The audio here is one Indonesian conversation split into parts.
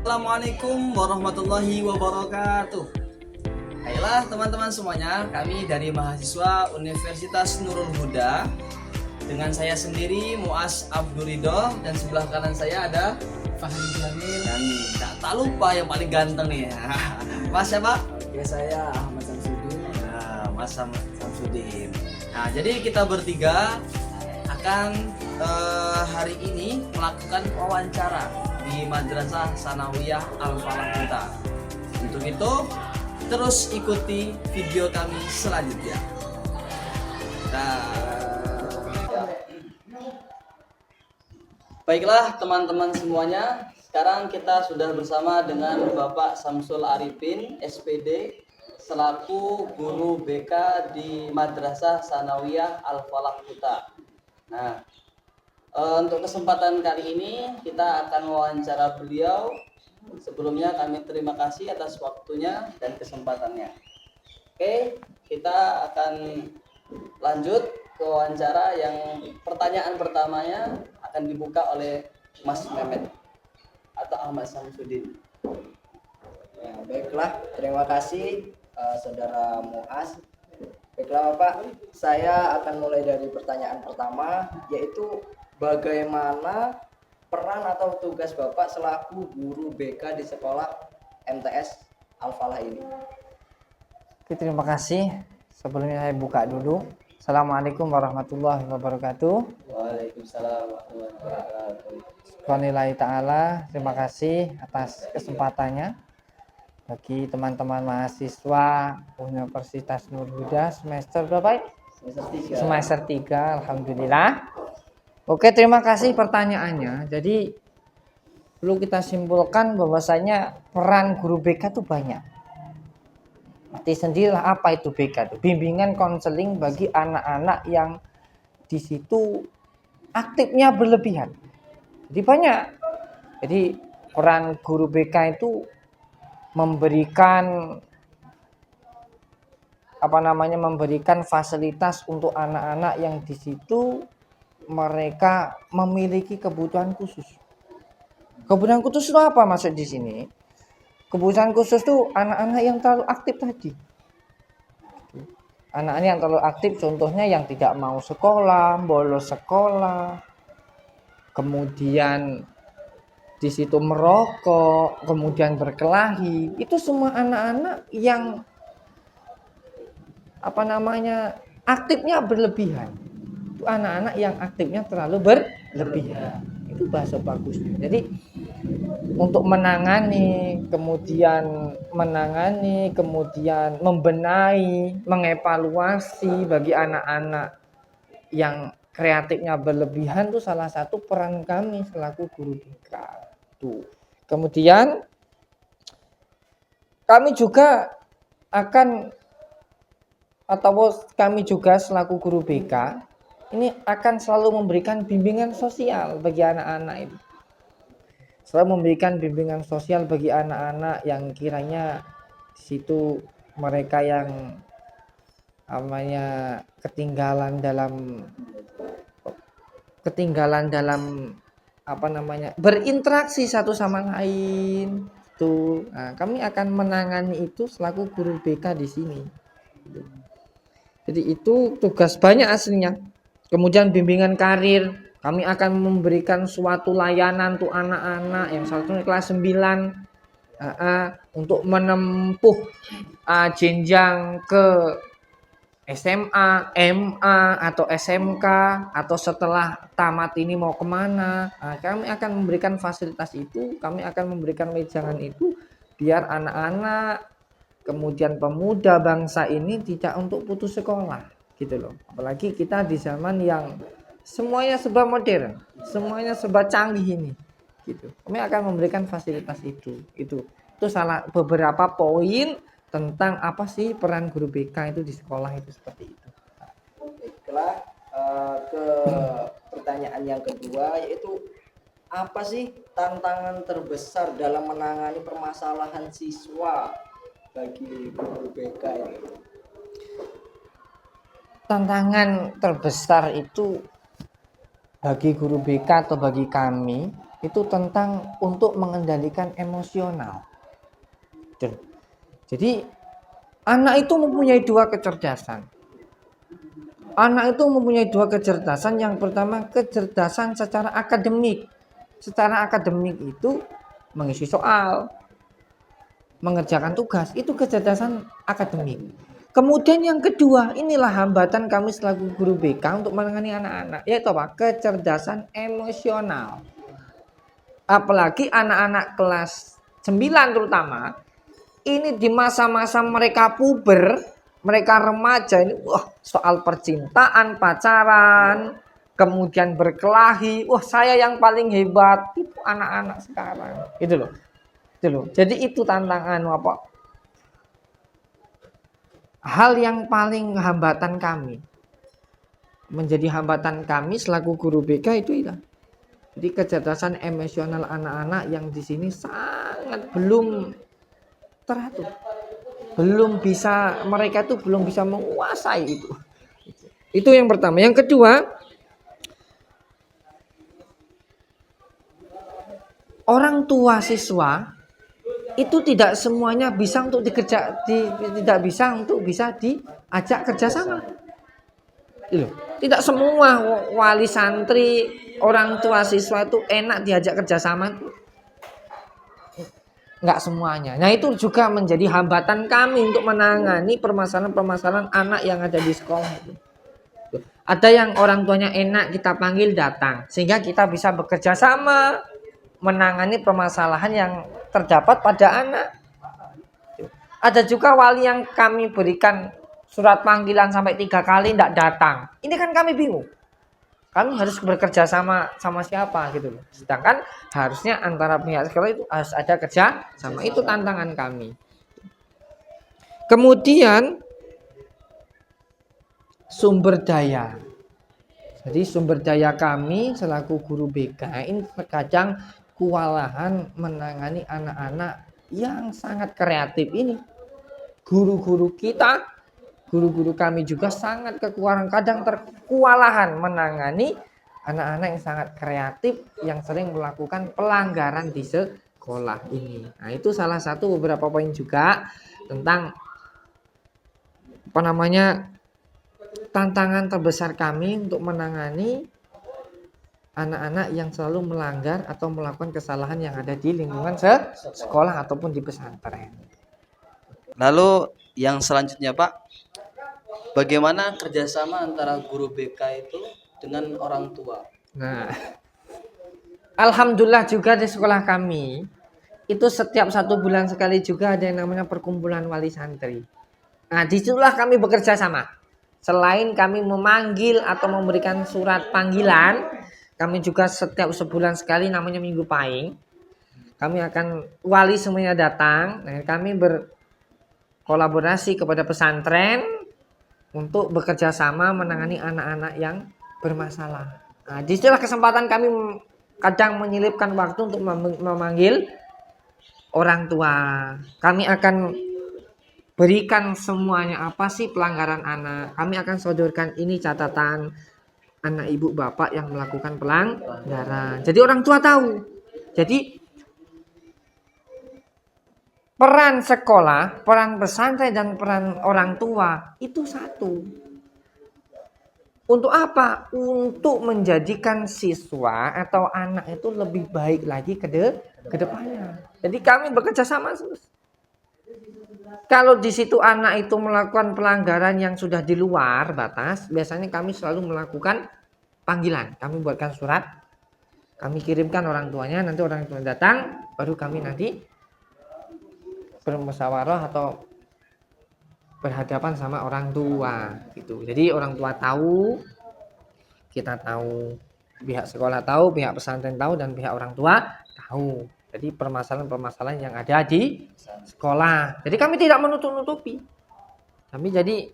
Assalamualaikum warahmatullahi wabarakatuh. Ayolah teman-teman semuanya, kami dari mahasiswa Universitas Nurul Huda. Dengan saya sendiri Muas Abdurido dan sebelah kanan saya ada Fahmi Jamil. dan tak lupa yang paling ganteng nih. Mas siapa? Oke, saya Ahmad Samsudin. Nah, Mas Samsudin. Nah, jadi kita bertiga akan hari ini melakukan wawancara di Madrasah Sanawiyah Al-Falah Kuta. Untuk itu, terus ikuti video kami selanjutnya. Baiklah teman-teman semuanya, sekarang kita sudah bersama dengan Bapak Samsul Arifin, SPD, selaku guru BK di Madrasah Sanawiyah Al-Falah Kuta. Nah, untuk kesempatan kali ini kita akan wawancara beliau. Sebelumnya kami terima kasih atas waktunya dan kesempatannya. Oke, kita akan lanjut ke wawancara yang pertanyaan pertamanya akan dibuka oleh Mas Mehmet atau Ahmad Samsudin. Ya, baiklah, terima kasih Saudara Muas. Baiklah Bapak, saya akan mulai dari pertanyaan pertama, yaitu bagaimana peran atau tugas Bapak selaku guru BK di sekolah MTS Al-Falah ini? Oke, terima kasih. Sebelumnya saya buka dulu. Assalamualaikum warahmatullahi wabarakatuh. Waalaikumsalam warahmatullahi wabarakatuh. Subhanallahi ta'ala. Terima kasih atas kesempatannya. Bagi teman-teman mahasiswa Universitas Nurul Huda semester berapa? Semester 3, Alhamdulillah. Oke, terima kasih pertanyaannya. Jadi perlu kita simpulkan bahwasanya peran guru BK itu banyak. Arti sendirilah apa itu BK itu. Bimbingan konseling bagi anak-anak yang di situ aktifnya berlebihan. Jadi banyak. Jadi peran guru BK itu memberikan memberikan fasilitas untuk anak-anak yang di situ mereka memiliki kebutuhan khusus. Kebutuhan khusus itu apa maksud di sini? Kebutuhan khusus itu anak-anak yang terlalu aktif tadi. Anak-anak yang terlalu aktif, contohnya yang tidak mau sekolah, bolos sekolah, kemudian di situ merokok, kemudian berkelahi. Itu semua anak-anak yang aktifnya berlebihan. Itu anak-anak yang aktifnya terlalu berlebihan. Itu bahasa bagusnya. Jadi untuk menangani, kemudian membenahi, mengevaluasi bagi anak-anak yang kreatifnya berlebihan itu salah satu peran kami selaku guru BK. Tuh. Kemudian kami juga selaku guru BK ini akan selalu memberikan bimbingan sosial bagi anak-anak itu. Selalu memberikan bimbingan sosial bagi anak-anak yang kiranya di situ mereka yang ketinggalan dalam berinteraksi satu sama lain tuh. Nah, kami akan menangani itu selaku guru BK di sini. Jadi itu tugas banyak aslinya. Kemudian bimbingan karir, kami akan memberikan suatu layanan untuk anak-anak yang satu kelas 9 untuk menempuh jenjang ke SMA, MA atau SMK atau setelah tamat ini mau kemana. Kami akan memberikan fasilitas itu, kami akan memberikan wejangan itu biar anak-anak kemudian pemuda bangsa ini tidak untuk putus sekolah gitu loh. Apalagi kita di zaman yang semuanya serba modern, semuanya serba canggih ini gitu. Kami akan memberikan fasilitas itu salah beberapa poin tentang apa sih peran guru BK itu di sekolah itu seperti itu. Baiklah, ke pertanyaan yang kedua, yaitu apa sih tantangan terbesar dalam menangani permasalahan siswa bagi guru BK ini? Tantangan terbesar itu bagi guru BK atau bagi kami itu tentang untuk mengendalikan emosional. Jadi anak itu mempunyai dua kecerdasan. Anak itu mempunyai dua kecerdasan. Yang pertama kecerdasan secara akademik. Secara akademik itu mengisi soal, mengerjakan tugas, itu kecerdasan akademik. Kemudian yang kedua, inilah hambatan kami selaku guru BK untuk menangani anak-anak, yaitu apa? Kecerdasan emosional. Apalagi anak-anak kelas 9 terutama, ini di masa-masa mereka puber, mereka remaja ini, wah, soal percintaan, pacaran, kemudian berkelahi, wah, saya yang paling hebat itu anak-anak sekarang, gitu loh. Jadi itu tantangan apa? Hal yang paling hambatan kami, menjadi hambatan kami selaku guru BK itu. Jadi kecerdasan emosional anak-anak yang di sini sangat belum teratur, mereka itu belum bisa menguasai itu. Itu yang pertama. Yang kedua, orang tua siswa itu tidak semuanya bisa untuk tidak bisa untuk bisa diajak kerjasama. Tidak semua wali santri, orang tua siswa itu enak diajak kerjasama. Enggak semuanya. Nah itu juga menjadi hambatan kami untuk menangani permasalahan-permasalahan anak yang ada di sekolah. Ada yang orang tuanya enak kita panggil datang, sehingga kita bisa bekerja sama menangani permasalahan yang terdapat pada anak. Ada juga wali yang kami berikan surat panggilan sampai 3 kali tidak datang. Ini kan kami bingung. Kami harus bekerja sama siapa gitu loh. Sedangkan harusnya antara pihak sekolah itu harus ada kerja sama. Itu tantangan kami. Kemudian sumber daya. Jadi sumber daya kami selaku guru BK ini terkadang kewalahan menangani anak-anak yang sangat kreatif ini. Guru-guru kami juga sangat kadang terkewalahan menangani anak-anak yang sangat kreatif yang sering melakukan pelanggaran di sekolah ini. Nah, itu salah satu beberapa poin juga tentang tantangan terbesar kami untuk menangani anak-anak yang selalu melanggar atau melakukan kesalahan yang ada di lingkungan sekolah ataupun di pesantren. Lalu yang selanjutnya Pak, bagaimana kerjasama antara guru BK itu dengan orang tua? Nah, alhamdulillah juga di sekolah kami itu setiap 1 bulan sekali juga ada yang namanya perkumpulan wali santri. Nah, disitulah kami bekerja sama. Selain kami memanggil atau memberikan surat panggilan, kami juga setiap sebulan sekali namanya Minggu Pahing. Kami akan wali semuanya datang. Nah, kami berkolaborasi kepada pesantren untuk bekerja sama menangani anak-anak yang bermasalah. Nah, disitulah kesempatan kami kadang menyelipkan waktu untuk memanggil orang tua. Kami akan berikan semuanya apa sih pelanggaran anak. Kami akan sodorkan ini catatan anak ibu bapak yang melakukan pelanggaran. Jadi orang tua tahu. Jadi peran sekolah, peran pesantren dan peran orang tua itu satu. Untuk apa? Untuk menjadikan siswa atau anak itu lebih baik lagi ke depannya. Jadi kami bekerja sama. Kalau di situ anak itu melakukan pelanggaran yang sudah di luar batas, biasanya kami selalu melakukan panggilan. Kami buatkan surat, kami kirimkan orang tuanya, nanti orang tua datang, baru kami nanti bermusyawarah atau berhadapan sama orang tua gitu. Jadi orang tua tahu, kita tahu, pihak sekolah tahu, pihak pesantren tahu, dan pihak orang tua tahu. Jadi permasalahan-permasalahan yang ada di sekolah. Jadi kami tidak menutup-nutupi. Kami jadi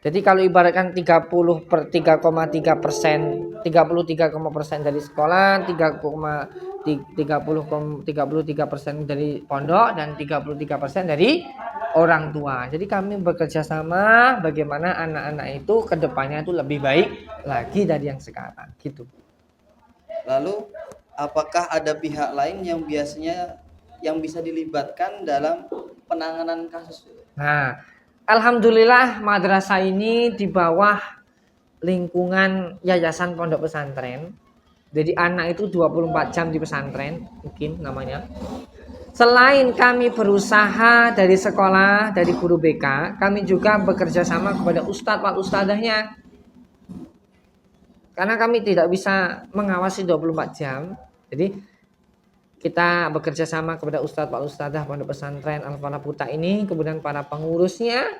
kalau ibaratkan 33,3% dari sekolah, 33% dari pondok, dan 33% dari orang tua. Jadi kami bekerja sama bagaimana anak-anak itu kedepannya itu lebih baik lagi dari yang sekarang gitu. Lalu apakah ada pihak lain yang biasanya yang bisa dilibatkan dalam penanganan kasus itu? Nah, alhamdulillah madrasah ini di bawah lingkungan Yayasan Pondok Pesantren. Jadi anak itu 24 jam di pesantren, mungkin namanya. Selain kami berusaha dari sekolah, dari guru BK, kami juga bekerja sama kepada ustadz wal ustadzahnya. Karena kami tidak bisa mengawasi 24 jam. Jadi kita bekerja sama kepada ustadz wal ustadzah Pondok Pesantren Al-Falah Puta ini, kemudian para pengurusnya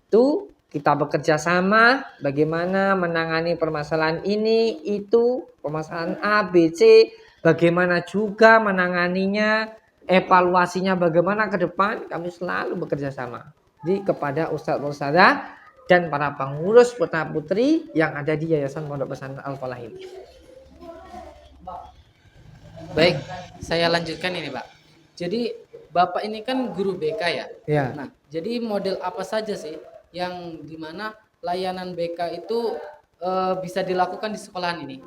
itu kita bekerja sama bagaimana menangani permasalahan ini, itu, permasalahan A, B, C, bagaimana juga menanganinya, evaluasinya bagaimana ke depan, kami selalu bekerja sama. Jadi kepada Ustadz Ustadzah dan para pengurus putra putri yang ada di Yayasan Pondok Pesantren Al-Falah ini. Baik, saya lanjutkan ini Pak. Jadi Bapak ini kan guru BK ya? Ya. Nah, jadi model apa saja sih yang dimana layanan BK itu bisa dilakukan di sekolahan ini?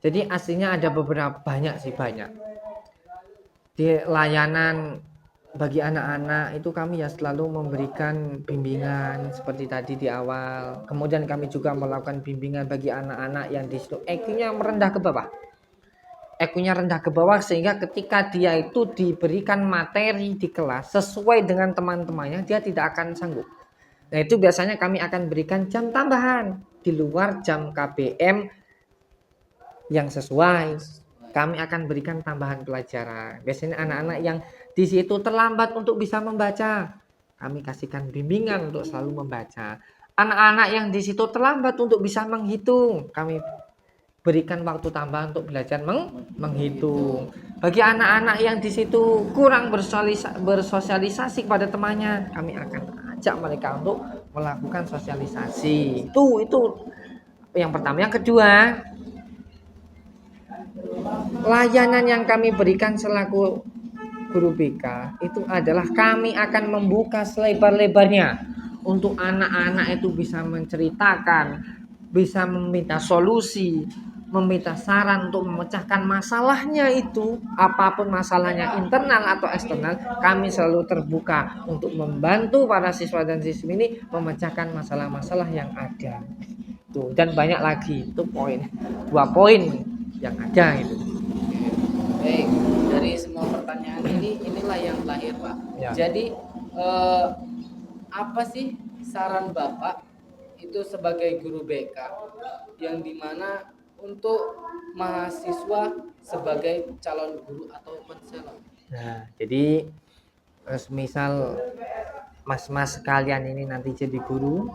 Jadi aslinya ada beberapa banyak di layanan bagi anak-anak itu kami ya selalu memberikan bimbingan seperti tadi di awal. Kemudian kami juga melakukan bimbingan bagi anak-anak yang di situ EQ-nya merendah ke bawah. EQ-nya rendah ke bawah sehingga ketika dia itu diberikan materi di kelas sesuai dengan teman-temannya dia tidak akan sanggup. Nah itu biasanya kami akan berikan jam tambahan di luar jam KBM yang sesuai. Kami akan berikan tambahan pelajaran. Biasanya anak-anak yang di situ terlambat untuk bisa membaca, kami kasihkan bimbingan untuk selalu membaca. Anak-anak yang di situ terlambat untuk bisa menghitung, kami berikan waktu tambahan untuk belajar menghitung. Bagi anak-anak yang di situ kurang bersosialisasi kepada temannya, kami akan ajak mereka untuk melakukan sosialisasi. Itu yang pertama. Yang kedua, layanan yang kami berikan selaku guru BK itu adalah kami akan membuka selebar-lebarnya untuk anak-anak itu bisa menceritakan, bisa meminta solusi, meminta saran untuk memecahkan masalahnya itu, apapun masalahnya internal atau eksternal, kami selalu terbuka untuk membantu para siswa dan siswi ini memecahkan masalah-masalah yang ada. Tuh, dan banyak lagi, itu dua poin yang ada itu. Baik, dari semua pertanyaan inilah yang lahir Pak. Ya. Jadi apa sih saran Bapak itu sebagai guru BK yang dimana untuk mahasiswa sebagai calon guru atau konselor? Nah, jadi misal mas-mas kalian ini nanti jadi guru,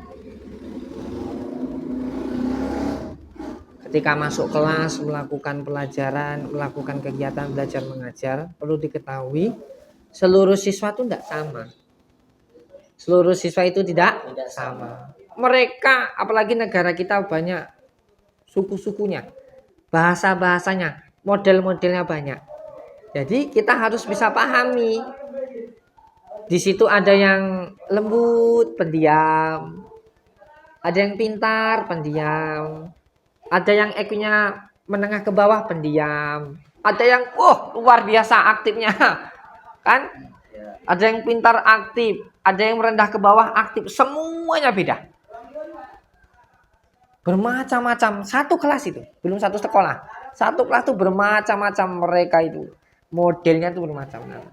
ketika masuk kelas melakukan pelajaran, melakukan kegiatan belajar mengajar, perlu diketahui seluruh siswa itu tidak sama. Seluruh siswa itu tidak sama. Mereka, apalagi negara kita banyak suku-sukunya, bahasa-bahasanya, model-modelnya banyak. Jadi kita harus bisa pahami. Di situ ada yang lembut, pendiam. Ada yang pintar, pendiam. Ada yang EQ-nya menengah ke bawah, pendiam. Ada yang luar biasa aktifnya. Kan? Ada yang pintar aktif, ada yang merendah ke bawah aktif. Semuanya beda. Bermacam-macam. Satu kelas itu, belum satu sekolah. Satu kelas itu bermacam-macam mereka itu. Modelnya itu bermacam-macam.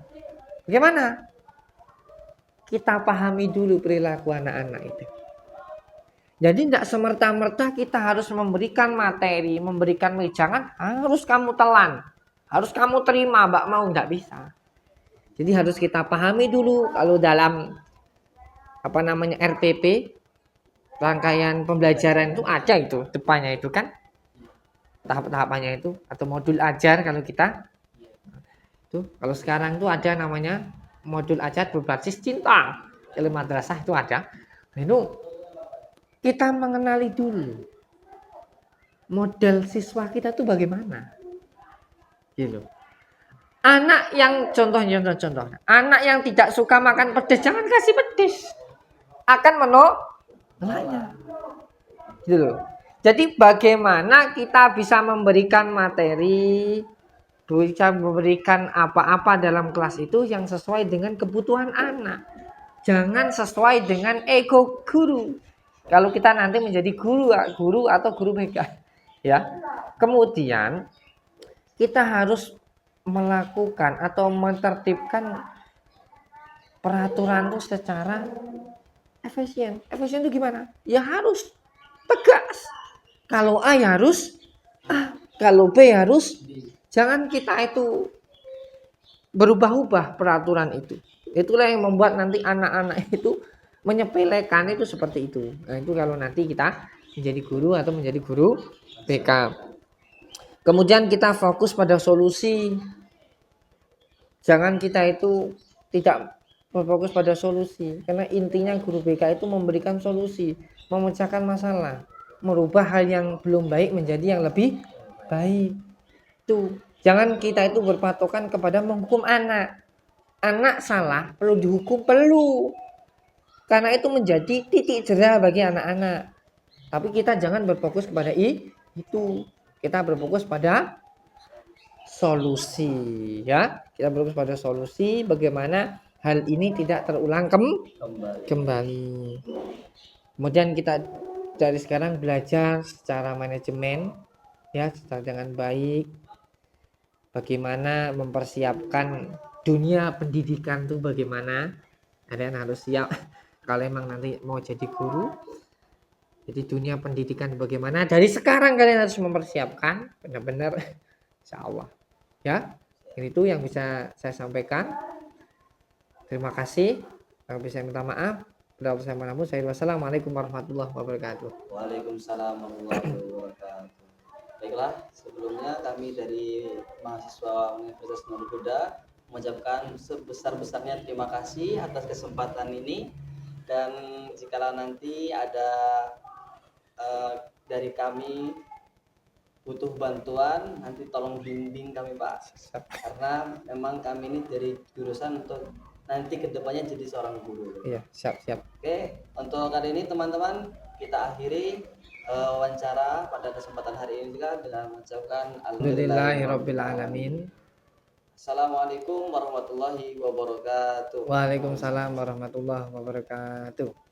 Bagaimana? Kita pahami dulu perilaku anak-anak itu. Jadi tidak semerta-merta kita harus memberikan materi, memberikan wejangan, harus kamu telan. Harus kamu terima, Mbak mau, tidak bisa. Jadi harus kita pahami dulu kalau dalam RPP, rangkaian pembelajaran itu ada itu depannya itu kan. Tahap-tahapannya itu atau modul ajar kalau kita. Itu kalau sekarang itu ada namanya modul ajar berbasis cinta. Ilmu madrasah itu ada. Itu kita mengenali dulu model siswa kita tuh bagaimana, gitu. Anak yang contoh, anak yang tidak suka makan pedas jangan kasih pedas, akan menolaknya, gitu loh. Jadi bagaimana kita bisa memberikan materi, bisa memberikan apa-apa dalam kelas itu yang sesuai dengan kebutuhan anak. Jangan sesuai dengan ego guru. Kalau kita nanti menjadi guru atau guru BK, ya. Kemudian kita harus melakukan atau menertibkan peraturan itu secara efisien. Efisien itu gimana? Ya harus tegas. Kalau A ya harus A, kalau B harus. Jangan kita itu berubah-ubah peraturan itu. Itulah yang membuat nanti anak-anak itu menyepelekan itu seperti itu. Nah, itu kalau nanti kita menjadi guru atau menjadi guru BK. Kemudian kita fokus pada solusi. Jangan kita itu tidak berfokus pada solusi. Karena intinya guru BK itu memberikan solusi, memecahkan masalah, merubah hal yang belum baik menjadi yang lebih baik. Tuh, jangan kita itu berpatokan kepada menghukum anak. Anak salah perlu dihukum, perlu. Karena itu menjadi titik jerah bagi anak-anak. Tapi kita jangan berfokus kepada itu. Kita berfokus pada solusi, ya. Kita berfokus pada solusi bagaimana hal ini tidak terulang kembali. Kemudian kita dari sekarang belajar secara manajemen, ya, dengan baik. Bagaimana mempersiapkan dunia pendidikan tuh bagaimana. Kalian harus siap kalau emang nanti mau jadi guru. Jadi dunia pendidikan bagaimana. Dari sekarang kalian harus mempersiapkan benar-benar, insya Allah. Ya, itu yang bisa saya sampaikan. Terima kasih. Kalau bisa minta maaf. Wassalamualaikum warahmatullahi wabarakatuh. Waalaikumsalam warahmatullahi wabarakatuh. Baiklah, sebelumnya kami dari mahasiswa Universitas Nurul Huda mengucapkan sebesar-besarnya terima kasih atas kesempatan ini, dan jikalau nanti ada dari kami butuh bantuan, nanti tolong bimbing kami Pak, karena memang kami ini dari jurusan untuk nanti kedepannya jadi seorang guru. Iya, siap. Oke, untuk kali ini teman-teman kita akhiri wawancara pada kesempatan hari ini juga dengan mengucapkan Alhamdulillahirabbil alamin. Assalamualaikum warahmatullahi wabarakatuh. Waalaikumsalam warahmatullahi wabarakatuh.